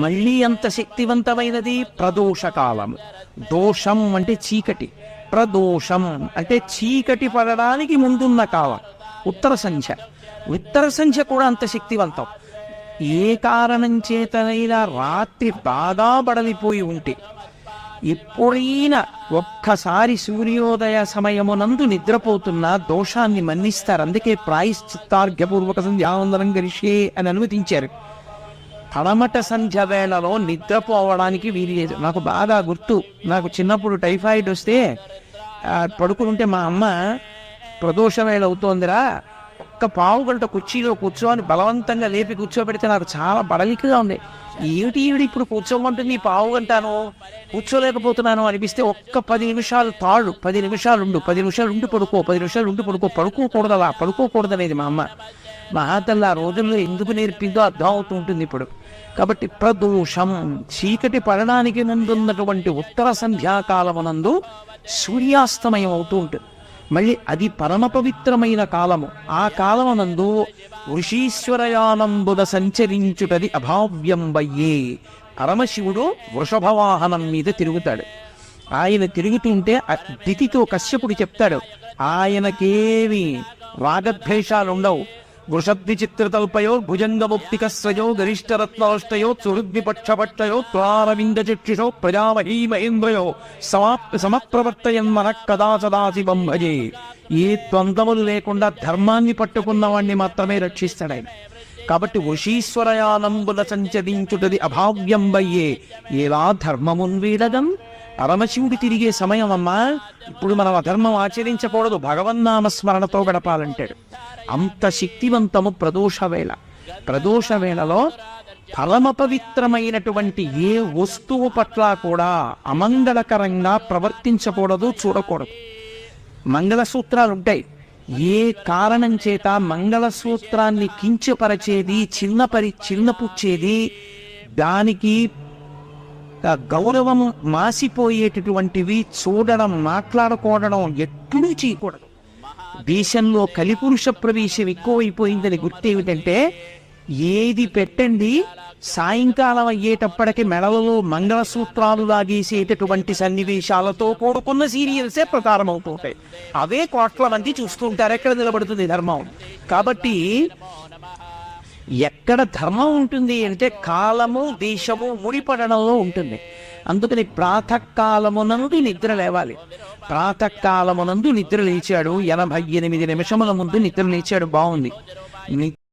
మళ్ళీ అంత శక్తివంతమైనది ప్రదోషకాలము. దోషం అంటే చీకటి, ప్రదోషం అంటే చీకటి పడడానికి ముందున్న కాలం. ఉత్తర సంధ్య, ఉత్తర సంధ్య కూడా అంత శక్తివంతం. ఏ కారణం చేతనైనా రాత్రి బాగా బడలిపోయి ఉంటే ఎప్పుడైనా ఒక్కసారి సూర్యోదయ సమయమునందు నిద్రపోతున్న దోషాన్ని మన్నిస్తారు. అందుకే ప్రాయశ్చిత్తార్ఘ్యపూర్వక సంధ్యావందనం గరిష్యే అని అనుమతించారు. పడమట సంధ్య వేళలో నిద్రపోవడానికి వీలు. నాకు బాగా గుర్తు, నాకు చిన్నప్పుడు టైఫాయిడ్ వస్తే పడుకుంటే మా అమ్మ ప్రదోష వేళ అవుతోందిరా, ఒక్క పావు గంట కుర్చీలో కూర్చోని బలవంతంగా లేపి కూర్చోబెడితే నాకు చాలా బడలికగా ఉంది. ఏమిటి ఇప్పుడు కూర్చోమంటుంది, పావు గంటను కూర్చోలేకపోతున్నాను అనిపిస్తే ఒక్క 10 నిమిషాలు తాడు, 10 నిమిషాలు ఉండు, 10 నిమిషాలు ఉండి పడుకో, 10 నిమిషాలు ఉండి పడుకో, పడుకోకూడదలా, పడుకోకూడదనేది మా అమ్మ. మా తల్లి ఆ రోజుల్లో ఎందుకు నేర్పిందో అర్థం అవుతూ ఉంటుంది ఇప్పుడు. కాబట్టి ప్రదోషం చీకటి పడడానికి ముందున్నటువంటి ఉత్తర సంధ్యాకాలమునందు సూర్యాస్తమయం అవుతూ ఉంటుంది. మళ్ళీ అది పరమ పవిత్రమైన కాలము. ఆ కాలమునందు ఋషీశ్వరయానంబుద సంచరించుటది అభావ్యం వయ్యే. పరమశివుడు వృషభవాహనం మీద తిరుగుతాడు. ఆయన తిరుగుతుంటే దితితో కశ్యపుడు చెప్తాడు, ఆయనకేమి రాగద్వేషాలుండవు. వృషద్విచిత్రతల్పయో భుజంగముక్తికస్రయో గరిష్టరత్నౌష్టయో సుహృద్విపక్షపక్షయో త్వారవిందచక్షుషో ప్రజామహీ మహేంద్రయో సమప్రవర్తయన్మన కదాచదాశివం భజే. ఏ ద్వంద్వములు లేకుండా ధర్మాన్ని పట్టుకున్నవాణ్ణి మాత్రమే రక్షిస్తాడాయన. కాబట్టి వశీశ్వరయానంబుల సంచరించుటది అభావ్యం వయ్యే. ఎలా ధర్మమున్ వీడగం. పరమశివుడు తిరిగే సమయం అమ్మా. ఇప్పుడు మనం అధర్మం ఆచరించకూడదు, భగవన్నామస్మరణతో గడపాలంటాడు. అంత శక్తివంతము ప్రదోష వేళ. ప్రదోష వేళలో పరమ పవిత్రమైనటువంటి ఏ వస్తువు పట్ల కూడా అమంగళకరంగా ప్రవర్తించకూడదు, చూడకూడదు. మంగళసూత్రాలు ఉంటాయి. ఏ కారణం చేత మంగళసూత్రాన్ని కించపరచేది, చిన్నపుచ్చేది, దానికి గౌరవం మాసిపోయేటటువంటివి చూడడం, మాట్లాడుకోవడం ఎప్పుడూ చేయకూడదు. దేశంలో కలిపురుష ప్రవేశం ఎక్కువైపోయిందని గుర్తేమిటంటే, ఏది పెట్టండి సాయంకాలం అయ్యేటప్పటికి మెడలలో మంగళసూత్రాలు లాగేసేటటువంటి సన్నివేశాలతో కూడుకున్న సీరియల్సే ప్రచారం అవుతుంటాయి. అవే కోట్ల మంది చూస్తుంటారు. ఎక్కడ నిలబడుతుంది ధర్మం? కాబట్టి ఎక్కడ ధర్మం ఉంటుంది అంటే కాలము దేశము ముడిపడడంలో ఉంటుంది. అందుకని ప్రాతకాలమునందు నిద్ర లేవాలి. ప్రాతకాలమునందు నిద్ర లేచాడు, 88 నిమిషముల ముందు నిద్ర లేచాడు, బాగుంది.